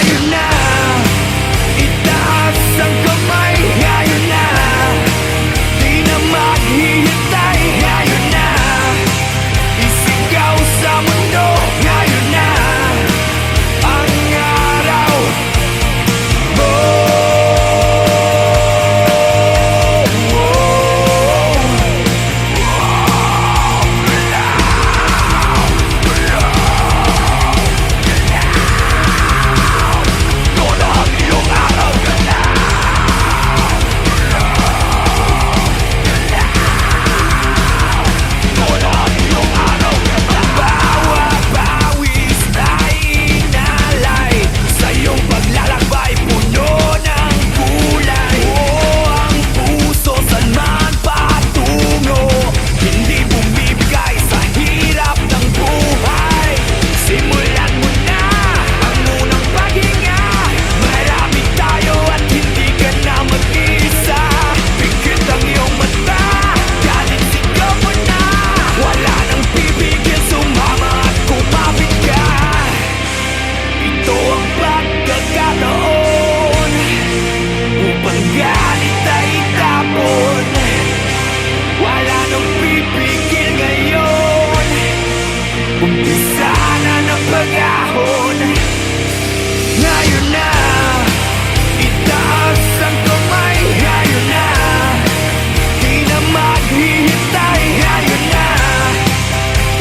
Ngayon na, itaas ang kamay. Ngayon na, di na maghihintay. Ngayon na, isigaw sa mundo. Ngayon na, ang araw mo. Umpisa na ng pag-ahon. Ngayon na, itaas ang kamay. Ngayon na, di na maghihintay. Ngayon na,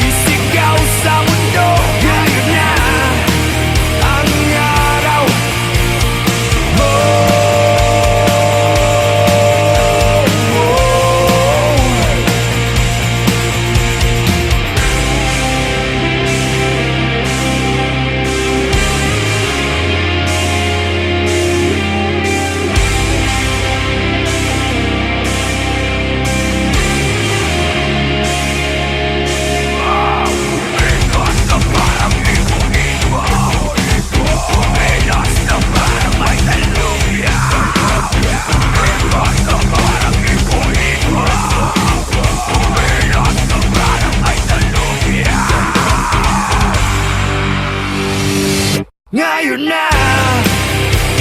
isigaw sa mundo. Ngayon na, ang araw mo. Ngayon na,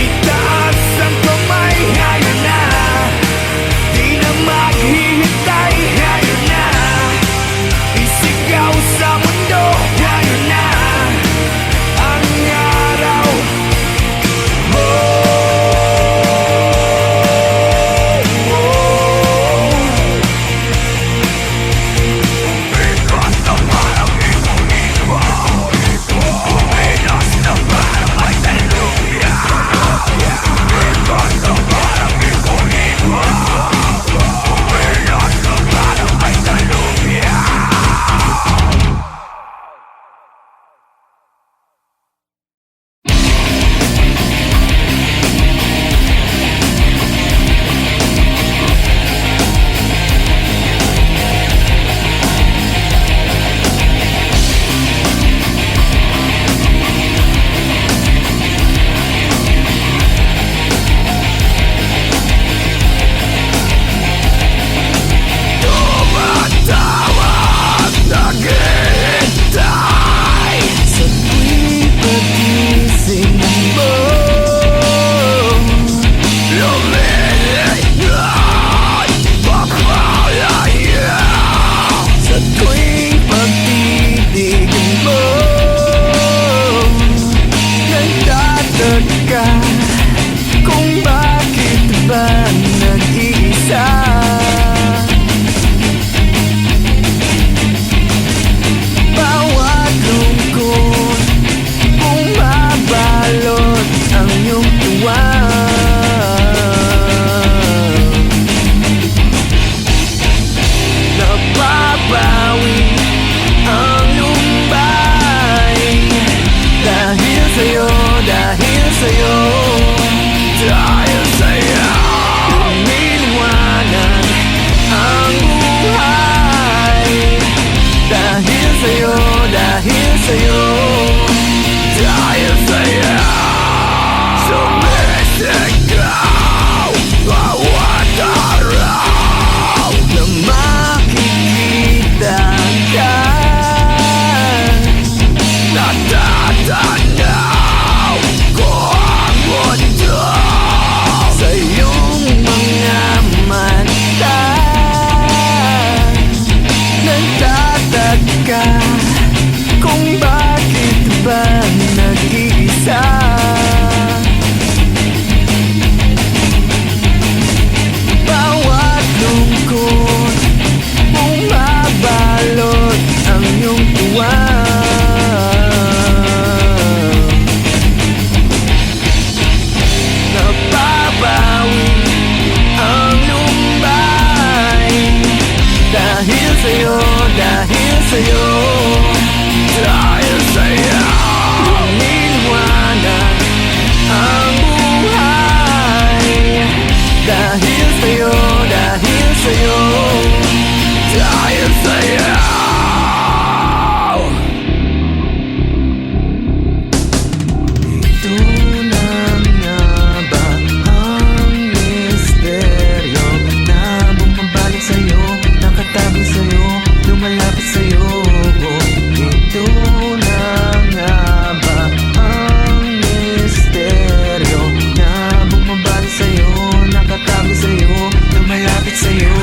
itaas ang kamay. Ngayon na, di na maghihintay. Ngayon na, isigaw sa mundo. Ngayon na, ang araw mo. Kung bakit ba nag-iisa? Bawat lungkot bumabalot ang iyong tuwa. Napapawi ang lumbay dahil sa'yo, dahil sa'yo. Dahil sa'yo, lumiliwanag ang buhay. Dahil sa'yo, dahil sa'yo, dahil sa'yo. Sumisigaw bawat araw na makikita ka. Natatanaw ko sa'yo, dahil sa'yo iniwanag ang buhay. Dahil sa'yo, dahil sa'yo, dahil sa'yo. Ito na nga ba ang misteryo na bumabalik sa'yo, nakatabi sa'yo, lumalapit sa'yo? Ito na nga ba ang misteryo na bumabalik sa'yo, nakatabi sa'yo, lumalapit sa'yo?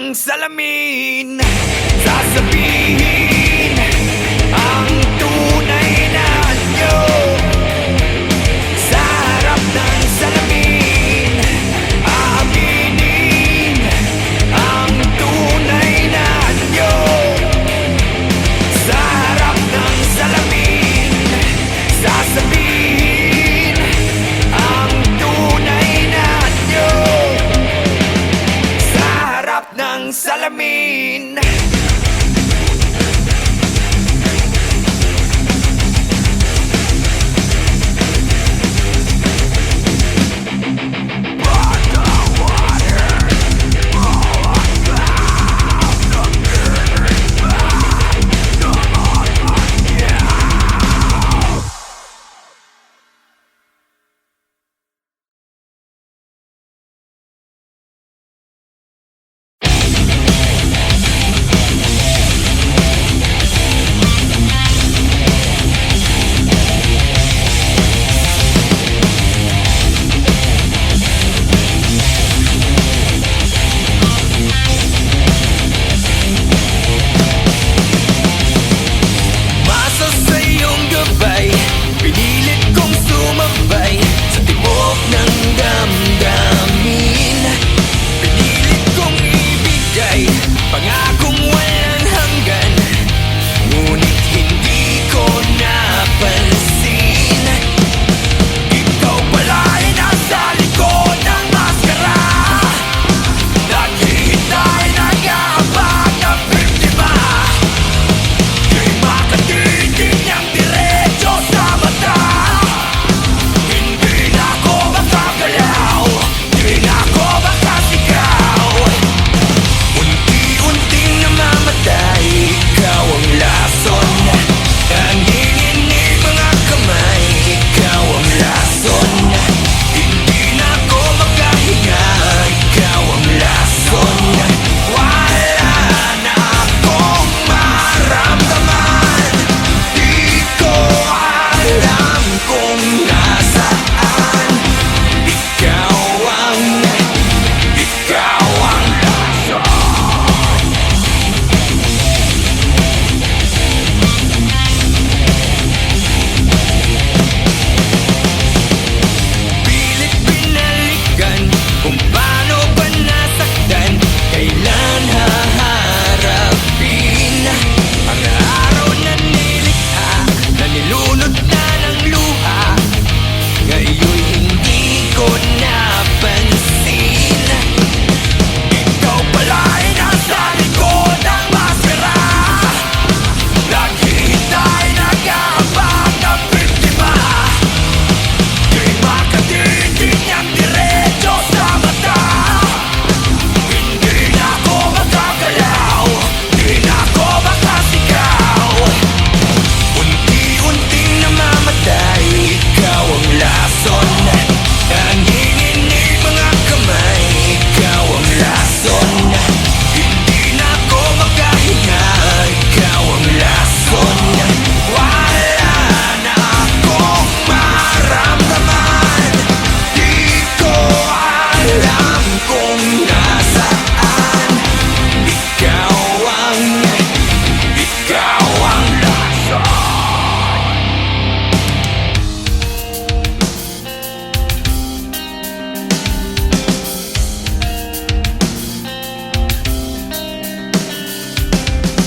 ng salamin. Sasabihin ang tunay na anyo. Sa harap ng salamin, aaminin ang tunay na anyo. Sa harap ng salamin, sasabihin ang tunay na anyo. Sa harap ng salamin.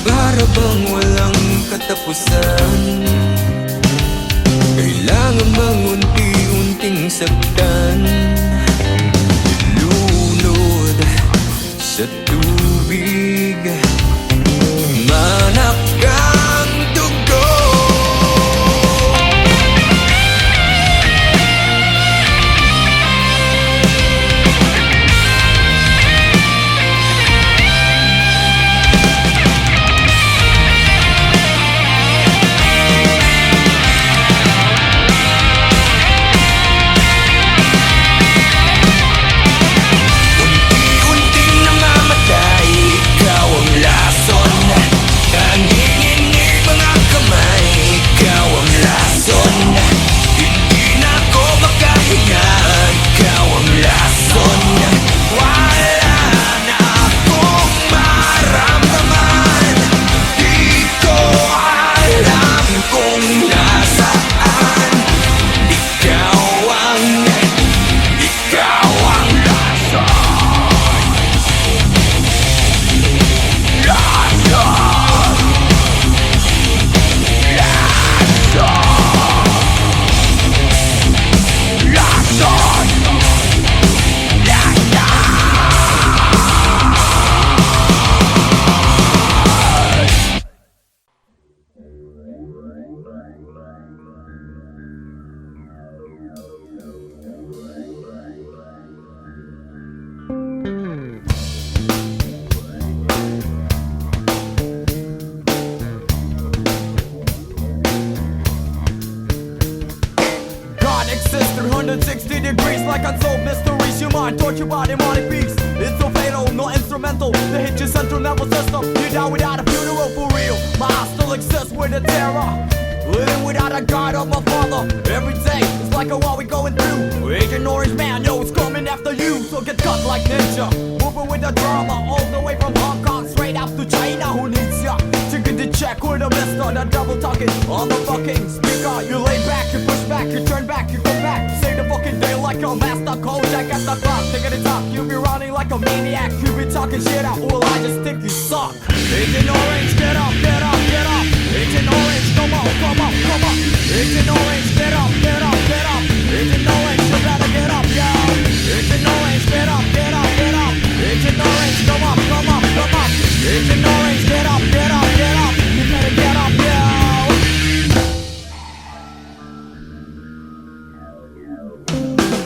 Para bang walang katapusan? Kailangan bang unti-unting saktan? Ilunod sa tubig, manak kang dugo. 360 degrees like unsolved mysteries. Your mind tortured by demonic beats. It's so fatal, no instrumental. They hit your central nervous system. You die without a funeral for real. My heart still exists with the terror. Living without a guide of my father. Every day it's like a war we going through. Agent Orange Man, yo, it's coming after you. So get cut like ninja. Moving with the drama all the way from Hong Kong straight out to China. Who needs ya? Taking the check with a mister. The double talking on the fucking speaker. You lay back, you push back, you turn back, you go back. Say the fucking day like a master coach. I got the clock, taking the top. You be running like a maniac. You be talking shit out. Well, I just think you suck. Agent Orange, get up, get up, get up. Agent Orange, come on, come on, come on. Agent Orange, get up, get up, get up. Agent Orange, you better get up, yo. Agent Orange, get up, get up, get up. Agent Orange, come up, come up, come up. Agent Orange, get up, get up, get up. You better get up, yo.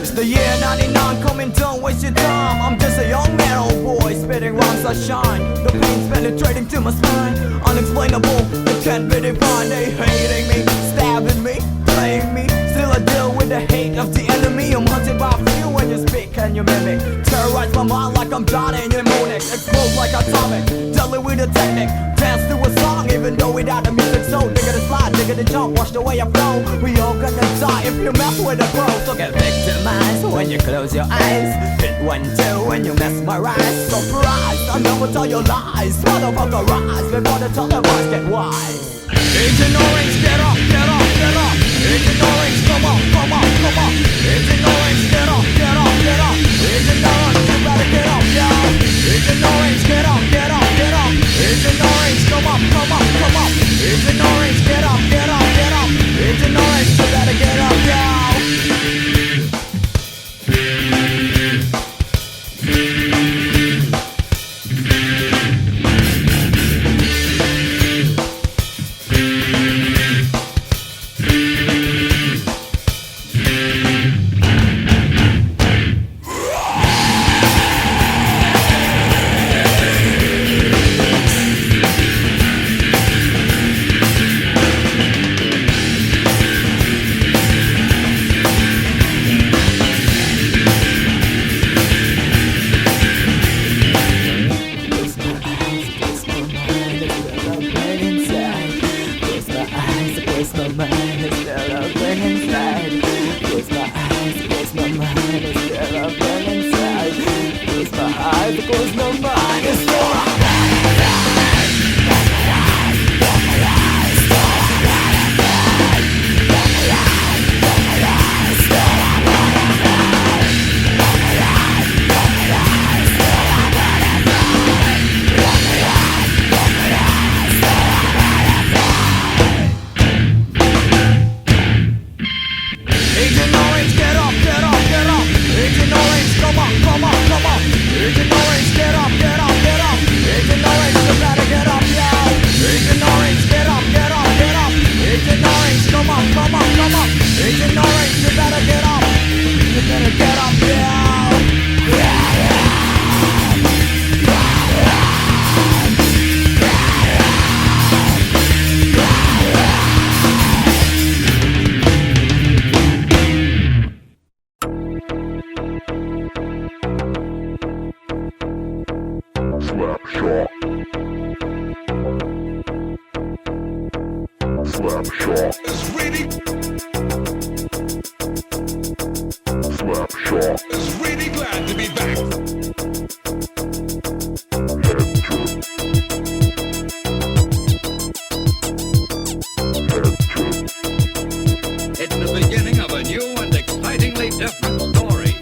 It's the year 99 coming, don't waste your time. I'm just a young man, old boy, spitting rhymes that shine. The pain's penetrating to my spine. Unexplainable, it can't be defined. They hating me, stabbing me, playing me. Still I deal with the hate of the enemy. I'm hunted by few when you speak and you mimic. Terrorize my mind like I'm Johnny and mnemonic. Explode like atomic, deadly with a technique. Dance to a song even though without the music. So nigga the slide, nigga the jump, watch the way I flow. We all gonna die if you mess with the pro. So get victimized when you close your eyes. Hit 1-2 when you mesmerize. Surprise, I never tell you lies. Motherfucker rise before the televised get wise. Agent Orange, get up, get up, get up. Agent Orange, come on, come on, come on. Agent Orange, get up, get up, get up. Agent Orange, you better get up, yo. Agent Orange, get up, get up, get up. Agent Orange, come up, come up, come up. Agent Orange, get up, get up, get up. Agent Orange, you better get up, yo. Slapshot is really. Slapshot is really glad to be back. It's the beginning of a new and excitingly different story.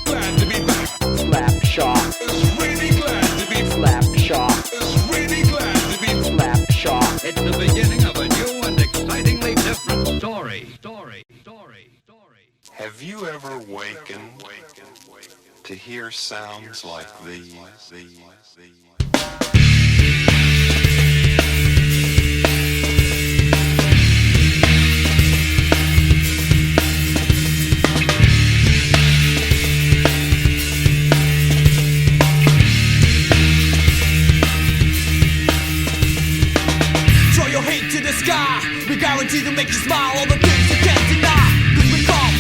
Glad to be back. Slapshot Is really glad to be. Slapshot Is really glad to be. Slapshot It's the beginning of a new and excitingly different story. Have you ever wakened to hear sounds like these? Throw your hate to the sky. We guarantee to make you smile, all the things you can't deny. Cause we come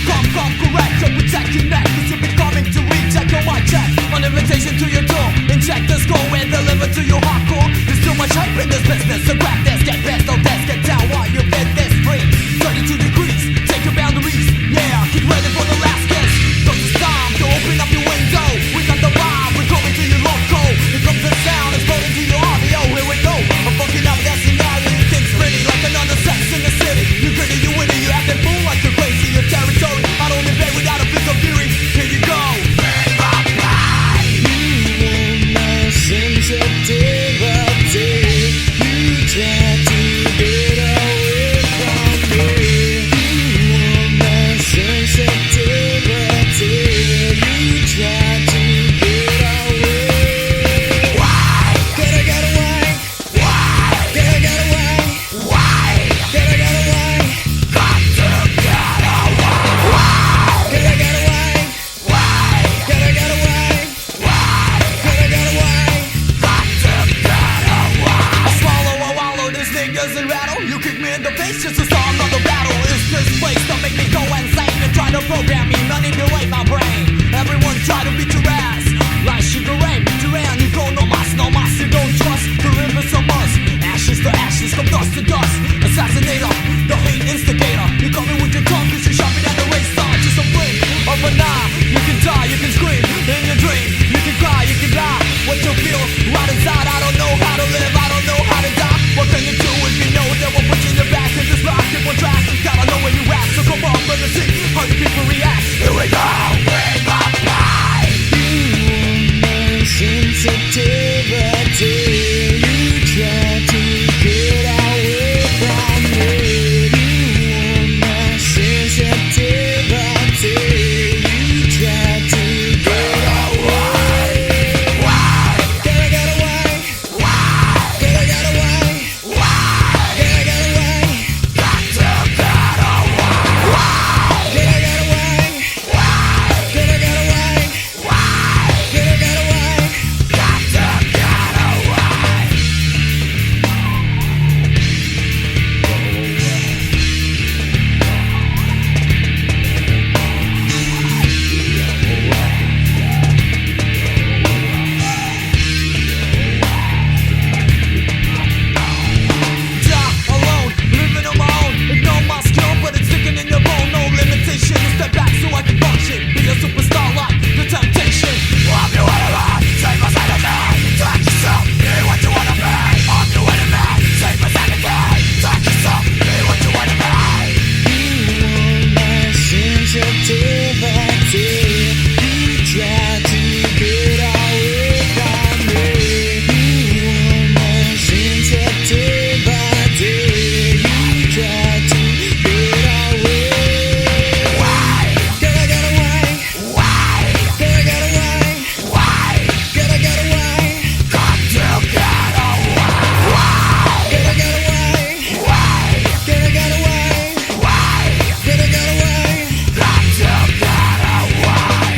correct to protect your neck. Cause you'll be coming to recheck your mic check. On invitation to your door, inject the score and deliver to your hardcore. There's too much hype in this business, so grab this, get best, don't test, get down while you get this free. 32 degrees, take your boundaries, yeah, get ready for the last kiss. Cause it's time to open up your window. We got the vibe, we're coming to your loco. Here comes the sound, exploding to your audio. Here we go, I'm fucking up that scenario. You think pretty like another sex in the city. You gritty, you witty, you acting fool like you're crazy. Your territory, I don't invade without a bit of fury. Here you go. Doesn't rattle, you kick me in the face just to start another battle. Is this place to make me go insane and try to program me, manipulate my brain? Everyone try to beat your ass like Sugar Ray, beat your ass. You go no mas, you don't trust. The rivers of us, ashes to ashes, from dust to dust. Assassinator, the hate instigator. You coming with your tongue cause you're sharper than the race star. Just a blink of an eye, you can die, you can scream in your dream. You can cry, you can lie, what you feel right inside. I don't know how to live, I don't know how to die. What can you do if you know that we're pushing your back in this rock? Keep on track, you gotta know where you at. So come on, let me see how you people react. Here we go, bring my pride. Sensitivity, you try to get away from me. You want my sensitivity, you try to get away. Why? Can I get away? Why? Can I get away? Can I get away? Got to get away. Can I get away? Can I get away? Can I get away? Got to get away. Die alone, living on my own. Ignore my skill, but it's sticking in your bone. No limitation to step back so I can function. Be a superstar like the Temptation. I'm your enemy, save us anything. Track yourself, be what you wanna be. I'm your enemy, save us anything. Track yourself, be what you wanna be. You want my sensitivity. You try to get away from me. You want my sensitivity. You try to get away. Why? Can I get away? Why? Can I get away? Why? Can I get away? Got to get away. Why? Can I get away? Why? Can I get away? Why? Can I get away? Got to get away.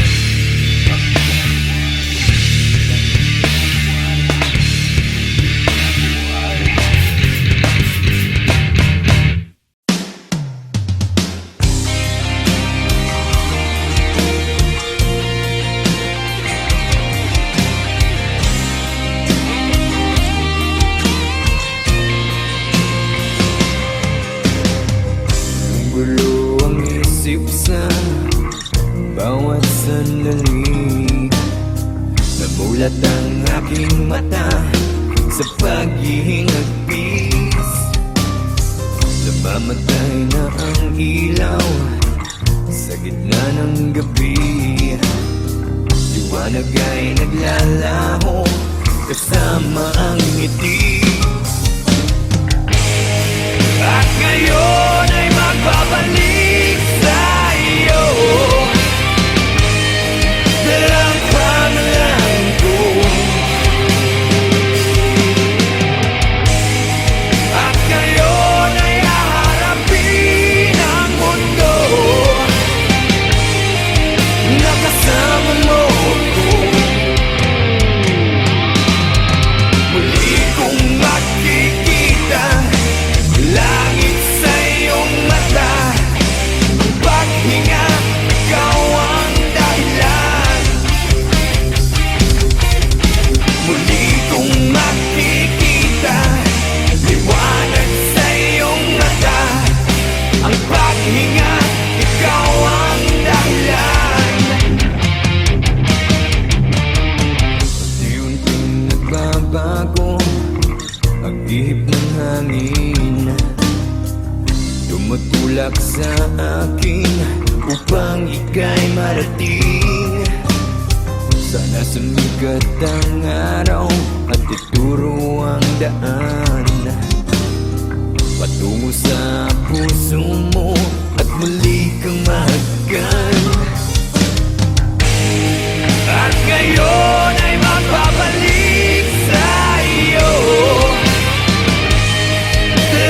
Gulo ang isip sa bawat sandali. Namulat ang aking mata sa paghihingagpis. Namamatay na ang ilaw sa gitna ng gabi. Liwanag ay naglalaho kasama ang ngiti. At ngayon ay magbabalik sa iyo. Dalang pangalan ko. At ngayon ay haharapin ang mundo. Nakasama mo ko. Muli kong Pag-ihip ng hangin tumutulak sa akin upang ika'y marating. Sana sumikat ang araw at ituro ang daan patungo sa puso mo at muli kang mahagkan. At ngayon ay magbabalik sa iyo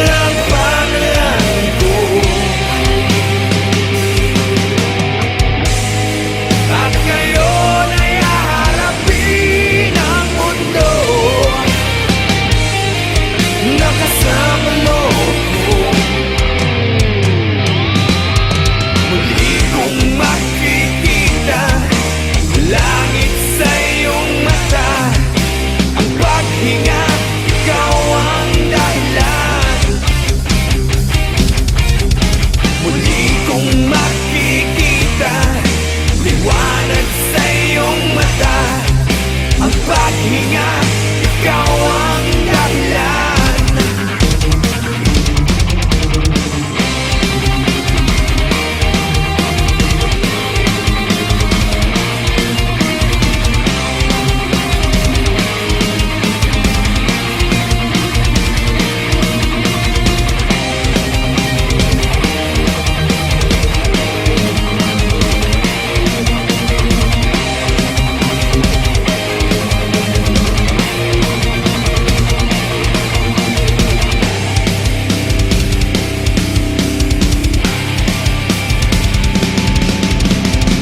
ang pangalan ko. At ngayon ay haharapin ang mundo na kasama mo ko. Muli kong makikita langit sa iyong mata. Ang paghinga, ikaw ang dahilan. Muli kong makikita liwanag sa iyong mata. Ang paghinga, ikaw ang dahilan.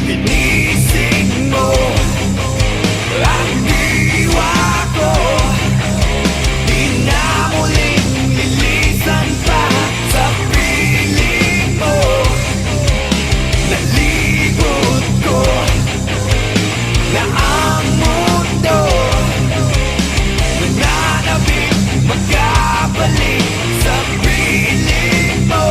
Inisig mo ang diwa ko, di na muling lilisan pa sa piling mo. Nalibot ko na ang mundo, nananabik magkabalik sa piling mo.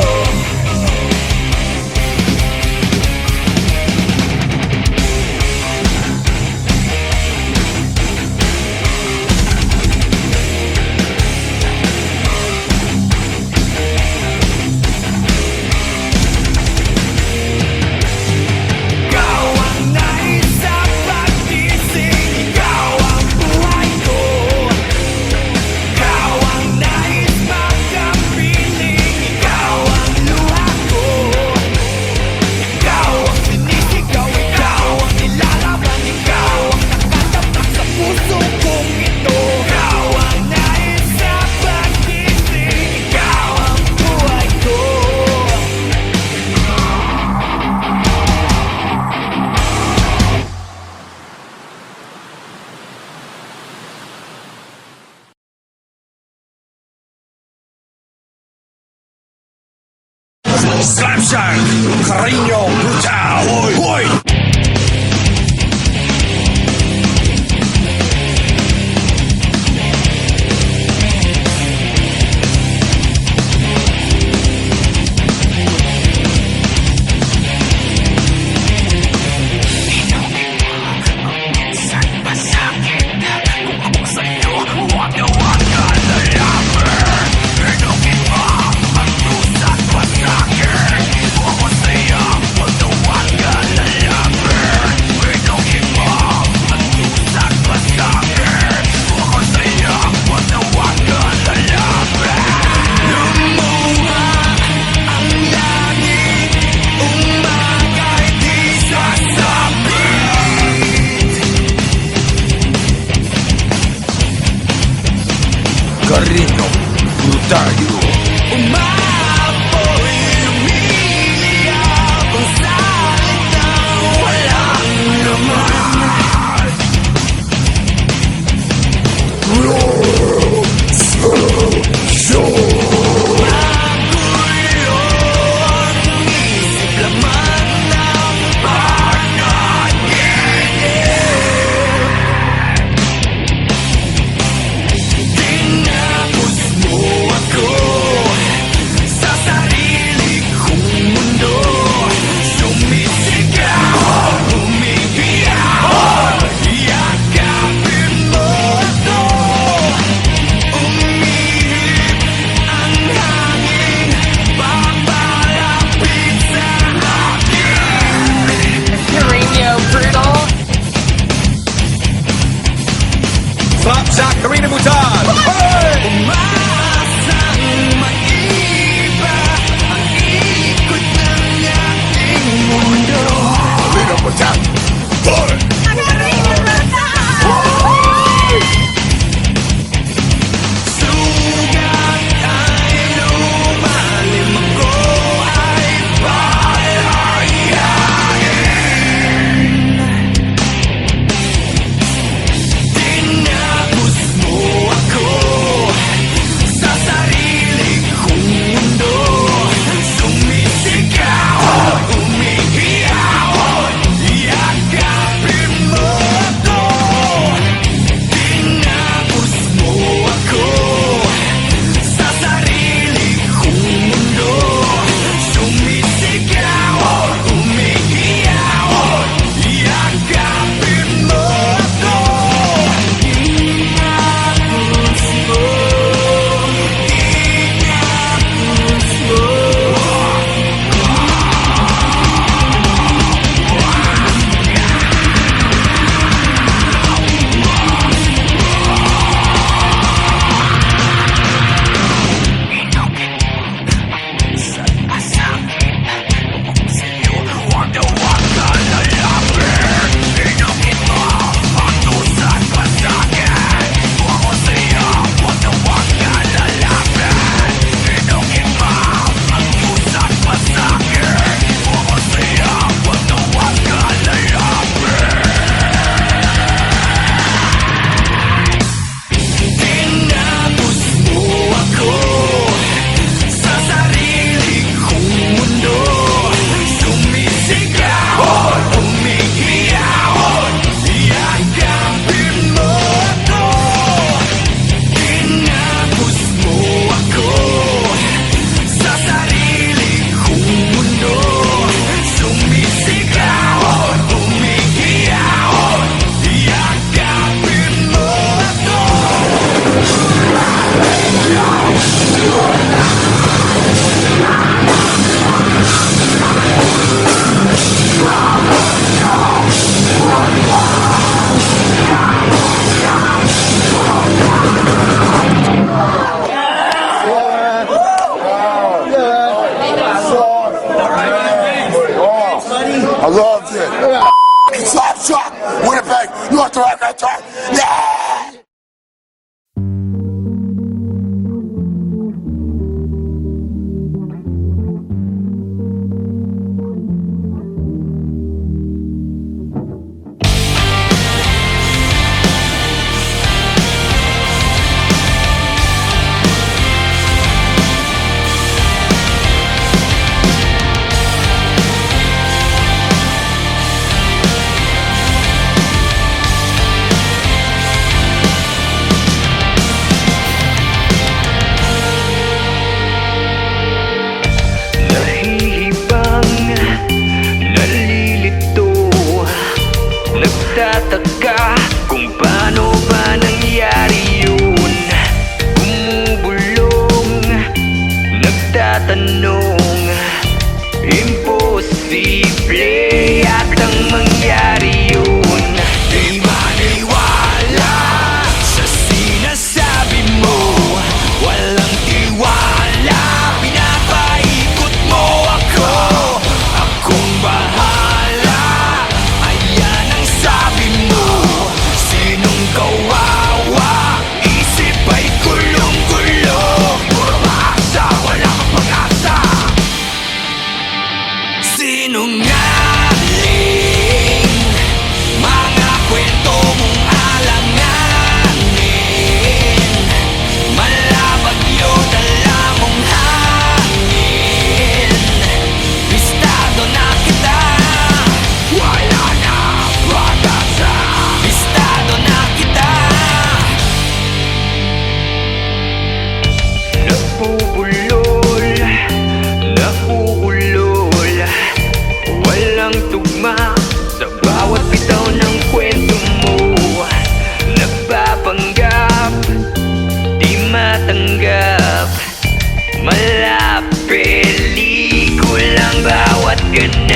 Ikaw ang nais sa pag-ising, ikaw ang buhay ko. Ikaw ang nais magkapiling, ikaw ang luha ko. Ikaw ang sinisigaw, ikaw ang nilalaban, ikaw ang nakatatak sa puso kong ito. Ikaw ang nais sa pag-ising, ikaw ang buhay ko. Slapshot, cariño brutal. Hoy, hoy. Cariño brutal. Umapoy, lumiliyab ang salitang walang laman. Magulo ang isip, laman ng panaginip. Tinapos mo ako. tinatanong, imposible yatang mangyari yun. Di maniwala sa sinasabi mo, walang tiwala, pinapaikot mo ako. Akong bahala, ayan ang sabi mo. Sinong kawawa, isip ay gulong-gulo. Puro maasa, wala kang pag-asa. Sinungaling, mga kwento mong alanganin, malabagyo dala mong hangin. Bistado na kita, wala na pag-asa. Bistado na kita. Napupulol, nauulol, walang tugma sa bawat bitaw ng kwento mo. Nagpapanggap, di matanggap, mala pelikulang bawat ganap.